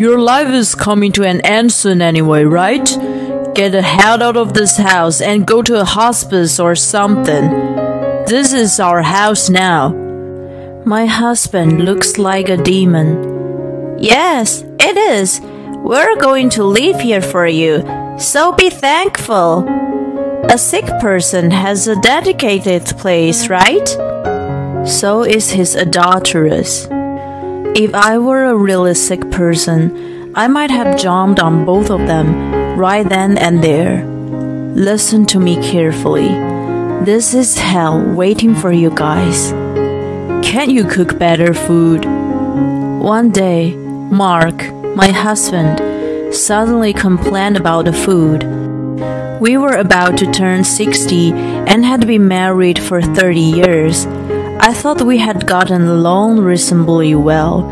Your life is coming to an end soon anyway, right? Get the hell out of this house and go to a hospice or something. This is our house now. My husband looks like a demon. Yes, it is. We're going to live here for you, so be thankful. A sick person has a dedicated place, right? So is his adulteress. If I were a really sick person, I might have jumped on both of them right then and there. Listen to me carefully. This is hell waiting for you guys. Can't you cook better food? One day, Mark, my husband, suddenly complained about the food. We were about to turn 60 and had been married for 30 years. I thought we had gotten along reasonably well.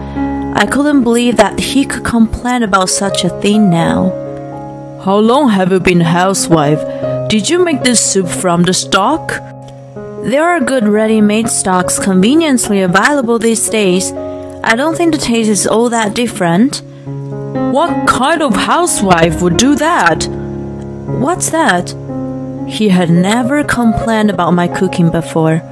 I couldn't believe that he could complain about such a thing now. How long have you been a housewife? Did you make this soup from the stock? There are good ready-made stocks conveniently available these days. I don't think the taste is all that different. What kind of housewife would do that? What's that? He had never complained about my cooking before.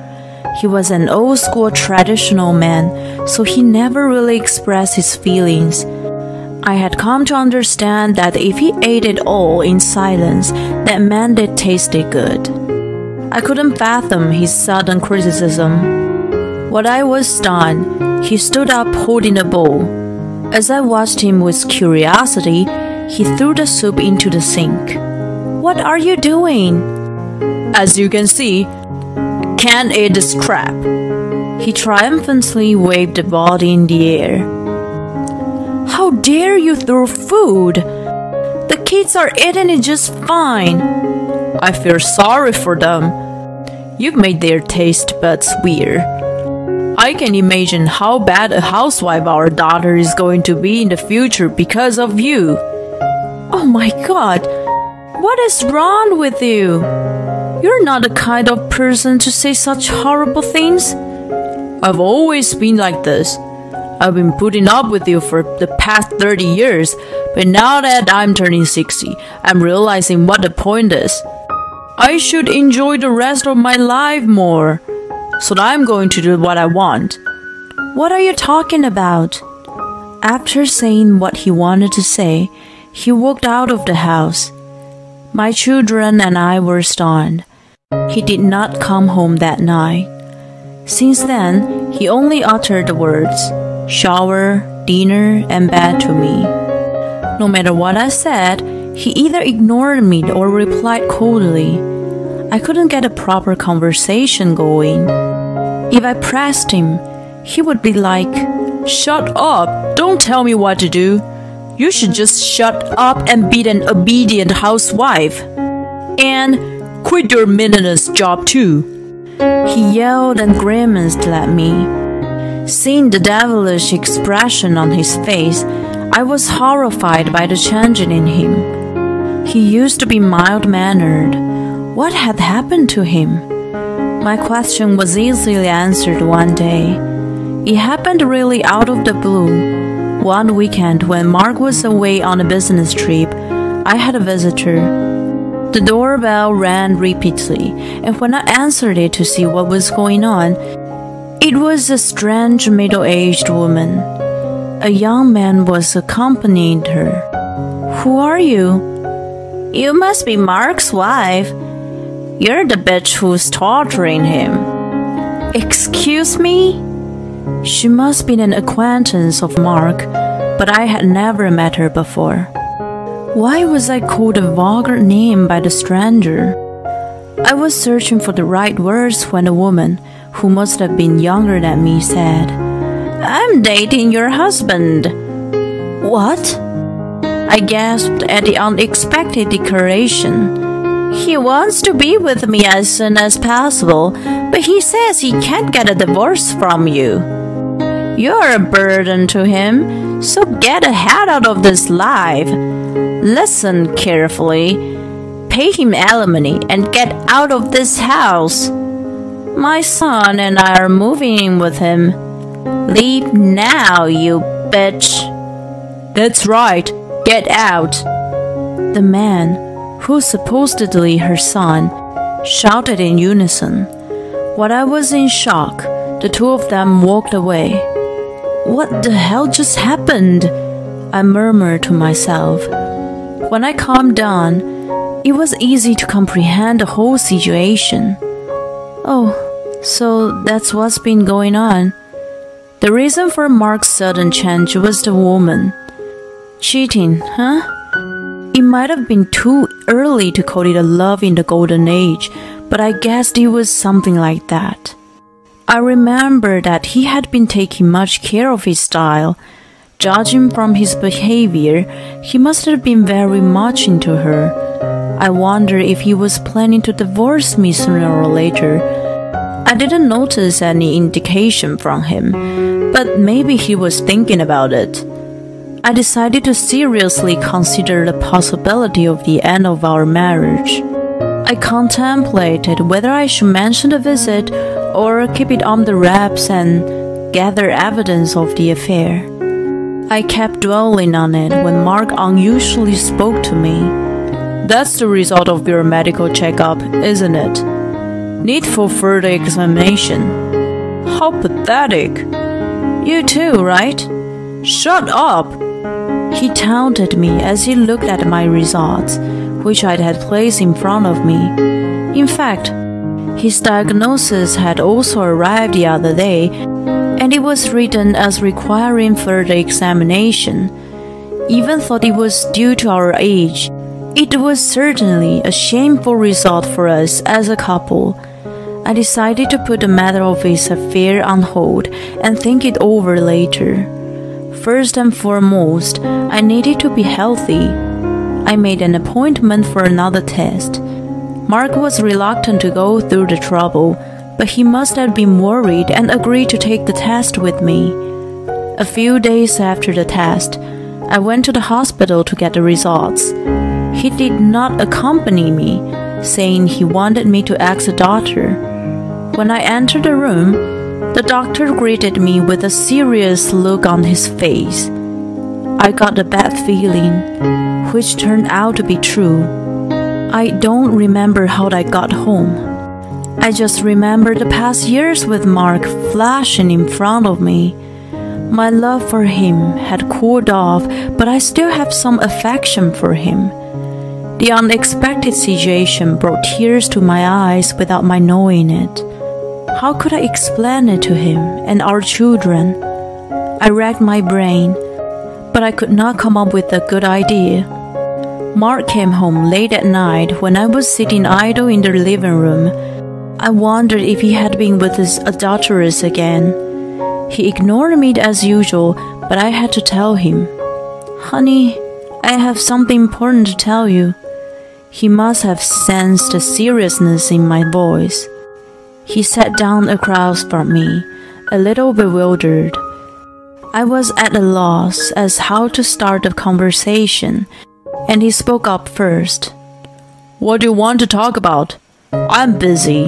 He was an old-school traditional man, so he never really expressed his feelings. I had come to understand that if he ate it all in silence, that meant it tasted good. I couldn't fathom his sudden criticism. When I was done, he stood up holding a bowl. As I watched him with curiosity, he threw the soup into the sink. What are you doing? As you can see, can't eat this crap. He triumphantly waved the body in the air. How dare you throw food? The kids are eating it just fine. I feel sorry for them. You've made their taste buds weird. I can imagine how bad a housewife our daughter is going to be in the future because of you. Oh my God, what is wrong with you? You're not the kind of person to say such horrible things. I've always been like this. I've been putting up with you for the past 30 years, but now that I'm turning 60, I'm realizing what the point is. I should enjoy the rest of my life more, so I'm going to do what I want. What are you talking about? After saying what he wanted to say, he walked out of the house. My children and I were stunned. He did not come home that night. Since then, he only uttered the words, shower, dinner, and bed to me. No matter what I said, he either ignored me or replied coldly. I couldn't get a proper conversation going. If I pressed him, he would be like, shut up, don't tell me what to do. You should just shut up and be an obedient housewife. And quit your meaningless job too. He yelled and grimaced at me. Seeing the devilish expression on his face, I was horrified by the change in him. He used to be mild-mannered. What had happened to him? My question was easily answered one day. It happened really out of the blue. One weekend when Mark was away on a business trip, I had a visitor. The doorbell rang repeatedly, and when I answered it to see what was going on, it was a strange middle-aged woman. A young man was accompanying her. Who are you? You must be Mark's wife. You're the bitch who's torturing him. Excuse me? She must be an acquaintance of Mark, but I had never met her before. Why was I called a vulgar name by the stranger? I was searching for the right words when a woman, who must have been younger than me, said, I'm dating your husband. What? I gasped at the unexpected declaration. He wants to be with me as soon as possible, but he says he can't get a divorce from you. You're a burden to him, so get the hell out of this life. Listen carefully. Pay him alimony and get out of this house. My son and I are moving in with him. Leave now, you bitch. That's right. Get out. The man, who's supposedly her son, shouted in unison. While I was in shock, the two of them walked away. What the hell just happened? I murmured to myself. When I calmed down, it was easy to comprehend the whole situation. Oh, so that's what's been going on. The reason for Mark's sudden change was the woman. Cheating, huh? It might have been too early to call it a love in the golden age, but I guessed it was something like that. I remember that he had been taking much care of his style. Judging from his behavior, he must have been very much into her. I wonder if he was planning to divorce me sooner or later. I didn't notice any indication from him, but maybe he was thinking about it. I decided to seriously consider the possibility of the end of our marriage. I contemplated whether I should mention the visit or keep it on the wraps and gather evidence of the affair. I kept dwelling on it when Mark unusually spoke to me. That's the result of your medical checkup, isn't it? Need for further examination. How pathetic. You too, right? Shut up! He taunted me as he looked at my results, which I had placed in front of me. In fact, his diagnosis had also arrived the other day, and it was written as requiring further examination. Even though it was due to our age, it was certainly a shameful result for us as a couple. I decided to put the matter of his affair on hold and think it over later. First and foremost, I needed to be healthy. I made an appointment for another test. Mark was reluctant to go through the trouble, but he must have been worried and agreed to take the test with me. A few days after the test, I went to the hospital to get the results. He did not accompany me, saying he wanted me to ask the doctor. When I entered the room, the doctor greeted me with a serious look on his face. I got a bad feeling, which turned out to be true. I don't remember how I got home. I just remember the past years with Mark flashing in front of me. My love for him had cooled off, but I still have some affection for him. The unexpected situation brought tears to my eyes without my knowing it. How could I explain it to him and our children? I racked my brain, but I could not come up with a good idea. Mark came home late at night when I was sitting idle in the living room. I wondered if he had been with his adulteress again. He ignored me as usual, but I had to tell him. Honey, I have something important to tell you. He must have sensed the seriousness in my voice. He sat down across from me, a little bewildered. I was at a loss as how to start the conversation, and he spoke up first. What do you want to talk about? I'm busy.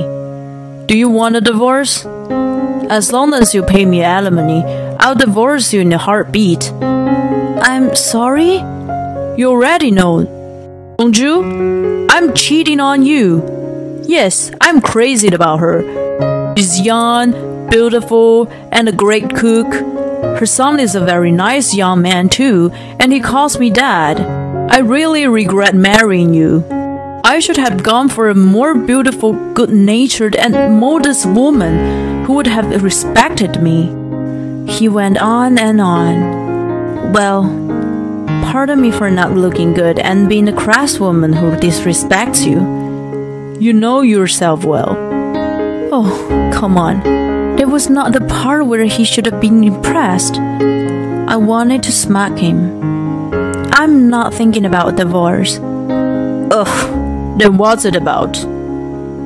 Do you want a divorce? As long as you pay me alimony, I'll divorce you in a heartbeat. I'm sorry? You already know, don't you? I'm cheating on you. Yes, I'm crazy about her. She's young, beautiful, and a great cook. Her son is a very nice young man too, and he calls me dad. I really regret marrying you. I should have gone for a more beautiful, good-natured, and modest woman who would have respected me. He went on and on. Well, pardon me for not looking good and being a crass woman who disrespects you. You know yourself well. Oh, come on. There was not the part where he should have been impressed. I wanted to smack him. I'm not thinking about divorce. Ugh. Then what's it about?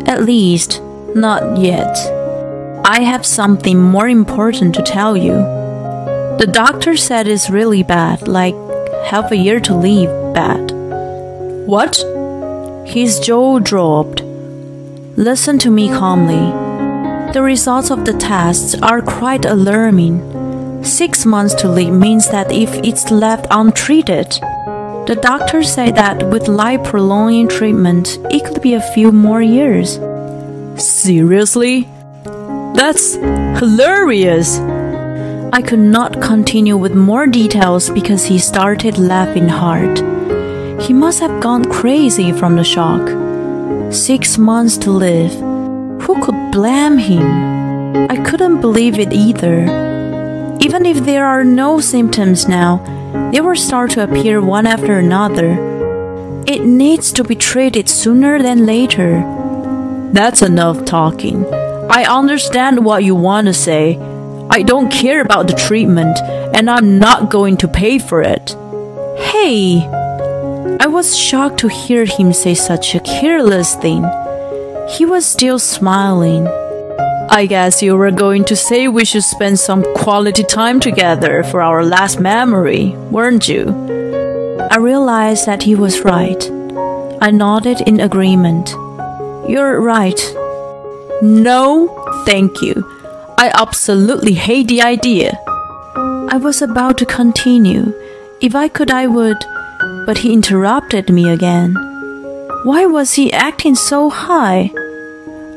At least, not yet. I have something more important to tell you. The doctor said it's really bad, like half a year to live bad. What? His jaw dropped. Listen to me calmly. The results of the tests are quite alarming. 6 months to live means that if it's left untreated, the doctors say that with life-prolonging treatment, it could be a few more years. Seriously? That's hilarious! I could not continue with more details because he started laughing hard. He must have gone crazy from the shock. 6 months to live. Who could blame him? I couldn't believe it either. Even if there are no symptoms now, they will start to appear one after another. It needs to be treated sooner than later. That's enough talking. I understand what you want to say. I don't care about the treatment, and I'm not going to pay for it. Hey! I was shocked to hear him say such a careless thing. He was still smiling. I guess you were going to say we should spend some quality time together for our last memory, weren't you? I realized that he was right. I nodded in agreement. You're right. No, thank you. I absolutely hate the idea. I was about to continue. If I could, I would. But he interrupted me again. Why was he acting so high?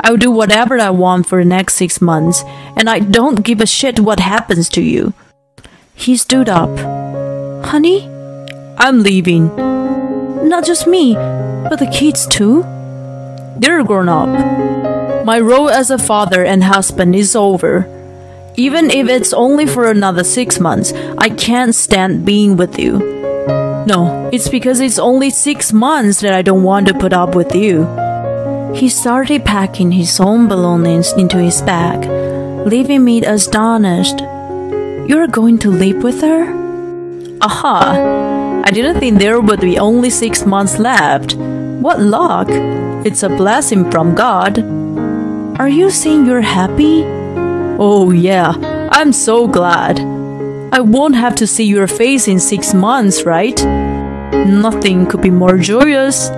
I'll do whatever I want for the next 6 months, and I don't give a shit what happens to you. He stood up. Honey? I'm leaving. Not just me, but the kids too? They're grown up. My role as a father and husband is over. Even if it's only for another 6 months, I can't stand being with you. No, it's because it's only 6 months that I don't want to put up with you. He started packing his own belongings into his bag, leaving me astonished. You're going to live with her? Aha! I didn't think there would be only 6 months left. What luck! It's a blessing from God. Are you saying you're happy? Oh yeah, I'm so glad. I won't have to see your face in 6 months, right? Nothing could be more joyous.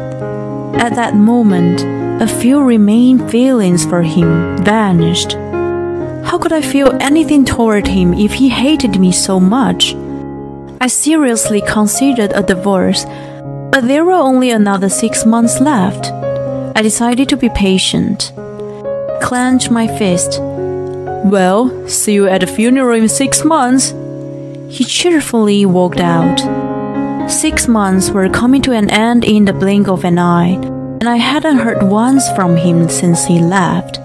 At that moment, a few remaining feelings for him vanished. How could I feel anything toward him if he hated me so much? I seriously considered a divorce, but there were only another 6 months left. I decided to be patient. Clenched my fist. Well, see you at the funeral in 6 months. He cheerfully walked out. 6 months were coming to an end in the blink of an eye, and I hadn't heard once from him since he left.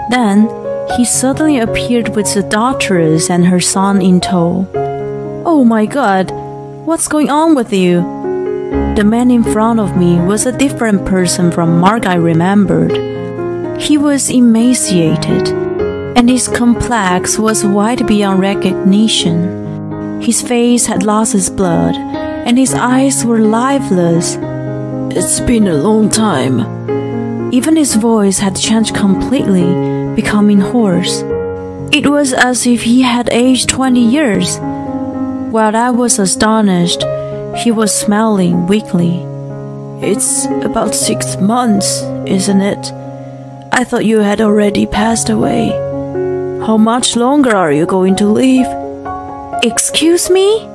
Then, he suddenly appeared with the daughteress and her son in tow. Oh my God, what's going on with you? The man in front of me was a different person from Mark I remembered. He was emaciated, and his complex was white beyond recognition. His face had lost its blood, and his eyes were lifeless. It's been a long time. Even his voice had changed completely, becoming hoarse. It was as if he had aged 20 years. While I was astonished, he was smiling weakly. It's about 6 months, isn't it? I thought you had already passed away. How much longer are you going to live? Excuse me?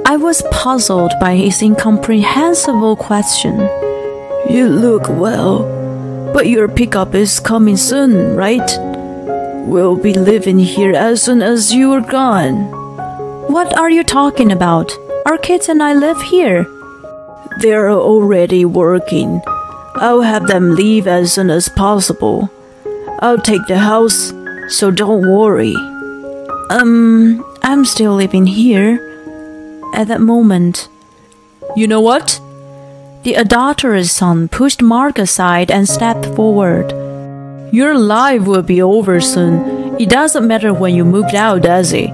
I was puzzled by his incomprehensible question. You look well, but your pickup is coming soon, right? We'll be living here as soon as you're gone. What are you talking about? Our kids and I live here. They're already working. I'll have them leave as soon as possible. I'll take the house, so don't worry. I'm still living here. At that moment, you know what? The adulterous son pushed Mark aside and stepped forward. Your life will be over soon. It doesn't matter when you moved out, does it?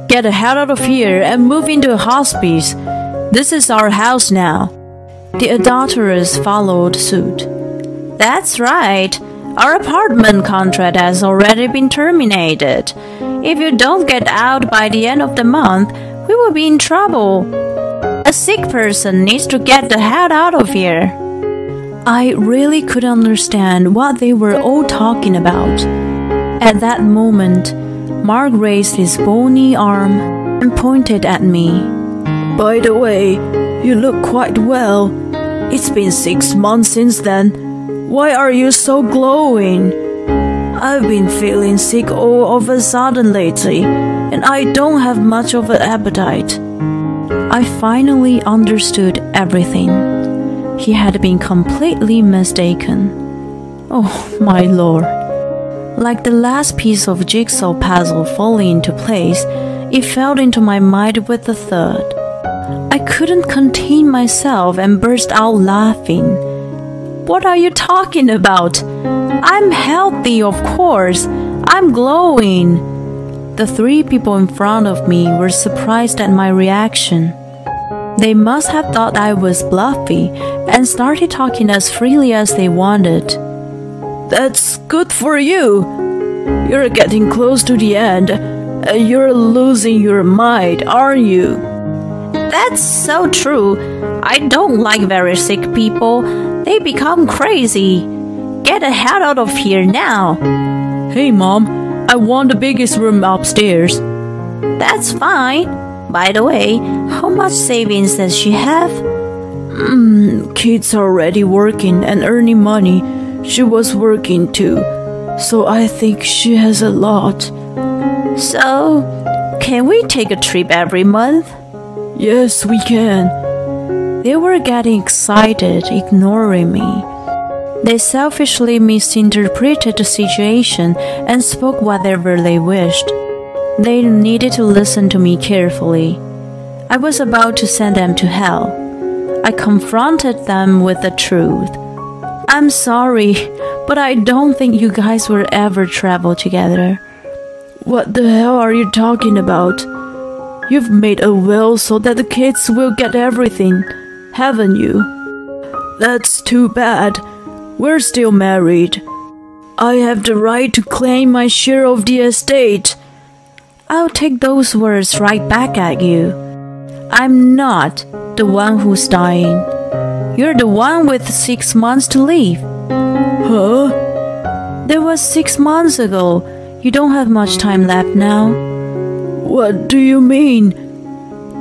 Get the hell out of here and move into a hospice. This is our house now. The adulteress followed suit. That's right. Our apartment contract has already been terminated. If you don't get out by the end of the month, we will be in trouble. A sick person needs to get the hell out of here. I really couldn't understand what they were all talking about. At that moment, Mark raised his bony arm and pointed at me. By the way, you look quite well. It's been 6 months since then. Why are you so glowing? I've been feeling sick all of a sudden lately, and I don't have much of an appetite. I finally understood everything. He had been completely mistaken. Oh, my lord. Like the last piece of jigsaw puzzle falling into place, it fell into my mind with a thud. I couldn't contain myself and burst out laughing. What are you talking about? I'm healthy, of course. I'm glowing. The 3 people in front of me were surprised at my reaction. They must have thought I was bluffy and started talking as freely as they wanted. That's good for you. You're getting close to the end. You're losing your mind, aren't you? That's so true. I don't like very sick people. They become crazy. Get the hell out of here now. Hey, Mom. I want the biggest room upstairs. That's fine. By the way, how much savings does she have? Kids are already working and earning money. She was working too, so I think she has a lot. So, can we take a trip every month? Yes, we can. They were getting excited, ignoring me. They selfishly misinterpreted the situation and spoke whatever they wished. They needed to listen to me carefully. I was about to send them to hell. I confronted them with the truth. I'm sorry, but I don't think you guys will ever travel together. What the hell are you talking about? You've made a will so that the kids will get everything, haven't you? That's too bad. We're still married. I have the right to claim my share of the estate. I'll take those words right back at you. I'm not the one who's dying. You're the one with 6 months to live. Huh? That was 6 months ago. You don't have much time left now. What do you mean?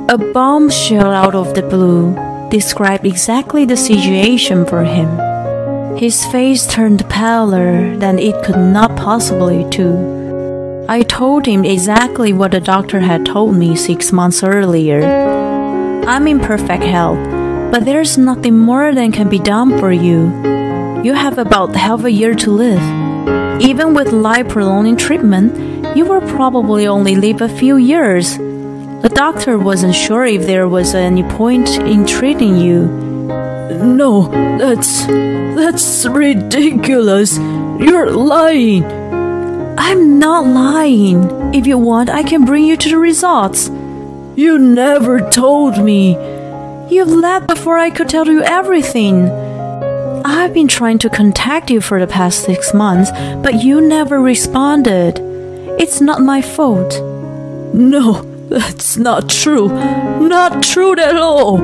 A bombshell out of the blue described exactly the situation for him. His face turned paler than it could not possibly do. I told him exactly what the doctor had told me 6 months earlier. I'm in perfect health, but there's nothing more than can be done for you. You have about half a year to live. Even with life-prolonging treatment, you will probably only live a few years. The doctor wasn't sure if there was any point in treating you. No, that's ridiculous. You're lying. I'm not lying. If you want, I can bring you to the results. You never told me. You've left before I could tell you everything. I've been trying to contact you for the past 6 months, but you never responded. It's not my fault. No, that's not true. Not true at all.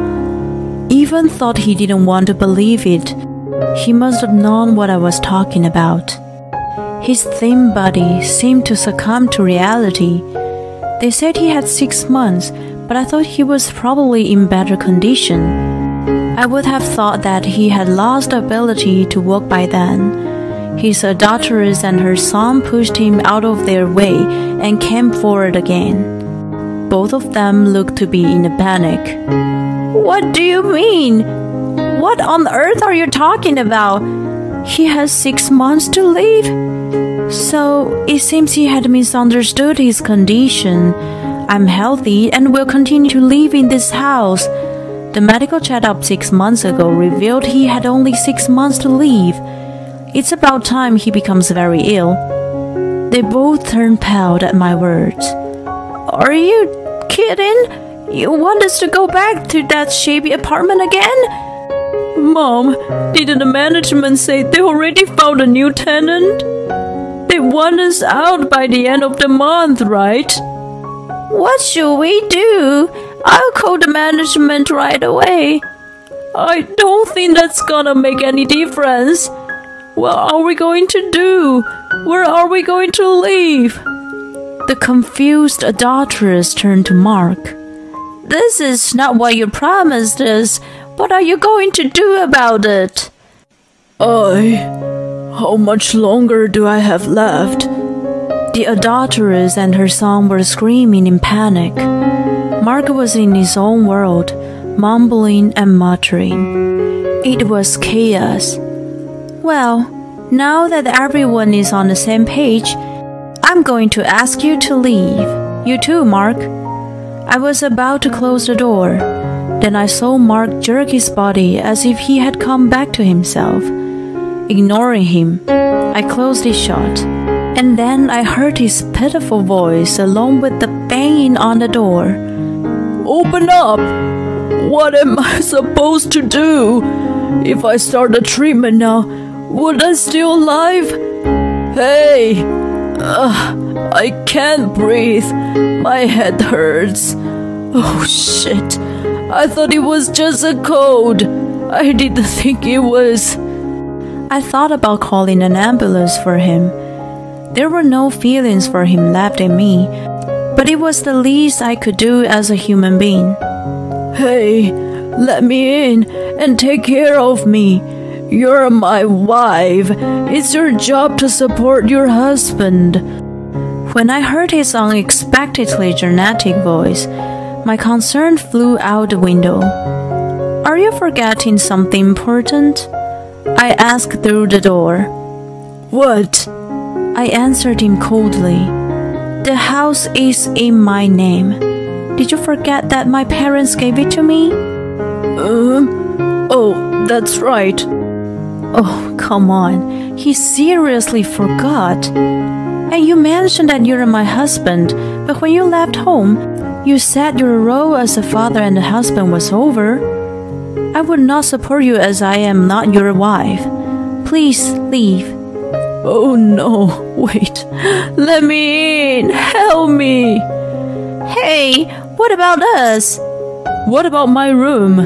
Even thought he didn't want to believe it. He must have known what I was talking about. His thin body seemed to succumb to reality. They said he had 6 months, but I thought he was probably in better condition. I would have thought that he had lost the ability to walk by then. His adulteress and her son pushed him out of their way and came forward again. Both of them looked to be in a panic. What do you mean? What on earth are you talking about? He has 6 months to live? So, it seems he had misunderstood his condition. I'm healthy and will continue to live in this house. The medical checkup 6 months ago revealed he had only 6 months to live. It's about time he becomes very ill. They both turned pale at my words. Are you kidding? You want us to go back to that shabby apartment again? Mom, didn't the management say they already found a new tenant? They want us out by the end of the month, right? What should we do? I'll call the management right away. I don't think that's gonna make any difference. What are we going to do? Where are we going to live? The confused adulteress turned to Mark. "This is not what you promised us. What are you going to do about it?" How much longer do I have left?" The adulteress and her son were screaming in panic. Mark was in his own world, mumbling and muttering. It was chaos. "Well, now that everyone is on the same page, I'm going to ask you to leave. You too, Mark." I was about to close the door. Then I saw Mark jerk his body as if he had come back to himself. Ignoring him, I closed it shut. And then I heard his pitiful voice along with the banging on the door. "Open up! What am I supposed to do? If I start the treatment now, would I still alive? Hey! I can't breathe. My head hurts. Oh shit. I thought it was just a cold. I didn't think it was." I thought about calling an ambulance for him. There were no feelings for him left in me, but it was the least I could do as a human being. "Hey, let me in and take care of me. You're my wife. It's your job to support your husband." When I heard his unexpectedly dramatic voice, my concern flew out the window. "Are you forgetting something important?" I asked through the door. "What?" I answered him coldly. "The house is in my name. Did you forget that my parents gave it to me?" Oh, that's right." "Oh, come on. He seriously forgot. And you mentioned that you're my husband, but when you left home, you said your role as a father and a husband was over. I would not support you as I am not your wife. Please leave." "Oh no, wait. Let me in. Help me." "Hey, what about us?" "What about my room?"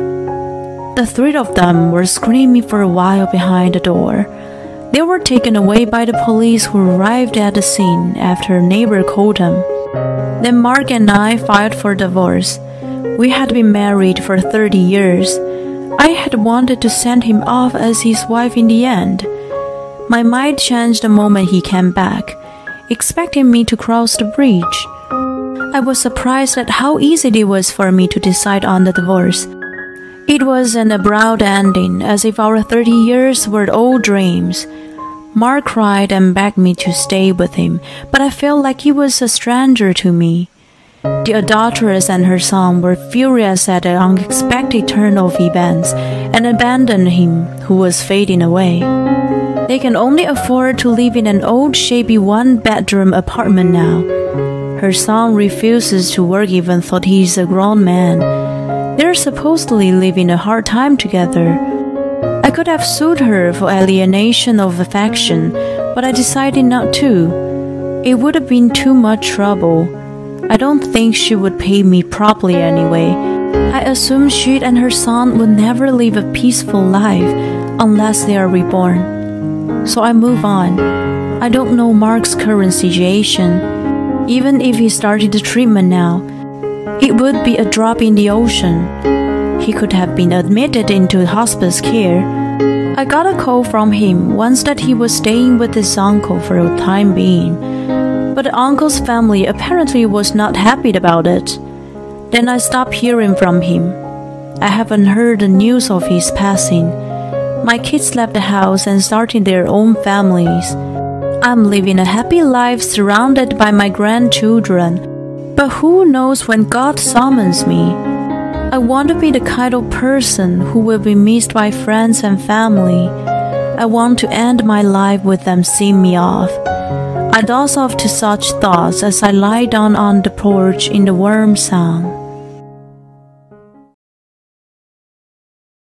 The three of them were screaming for a while behind the door. They were taken away by the police who arrived at the scene after a neighbor called them. Then Mark and I filed for divorce. We had been married for 30 years. I had wanted to send him off as his wife in the end. My mind changed the moment he came back, expecting me to cross the bridge. I was surprised at how easy it was for me to decide on the divorce. It was an abrupt ending, as if our 30 years were old dreams. Mark cried and begged me to stay with him, but I felt like he was a stranger to me. The adulteress and her son were furious at the unexpected turn of events and abandoned him, who was fading away. They can only afford to live in an old, shabby one-bedroom apartment now. Her son refuses to work even though he is a grown man. They're supposedly living a hard time together. I could have sued her for alienation of affection, but I decided not to. It would have been too much trouble. I don't think she would pay me properly anyway. I assume she and her son would never live a peaceful life unless they are reborn. So I move on. I don't know Mark's current situation. Even if he started the treatment now, it would be a drop in the ocean. He could have been admitted into hospice care. I got a call from him once that he was staying with his uncle for a time being, but the uncle's family apparently was not happy about it. Then I stopped hearing from him. I haven't heard the news of his passing. My kids left the house and started their own families. I'm living a happy life surrounded by my grandchildren, but who knows when God summons me? I want to be the kind of person who will be missed by friends and family. I want to end my life with them seeing me off. I doze off to such thoughts as I lie down on the porch in the warm sun.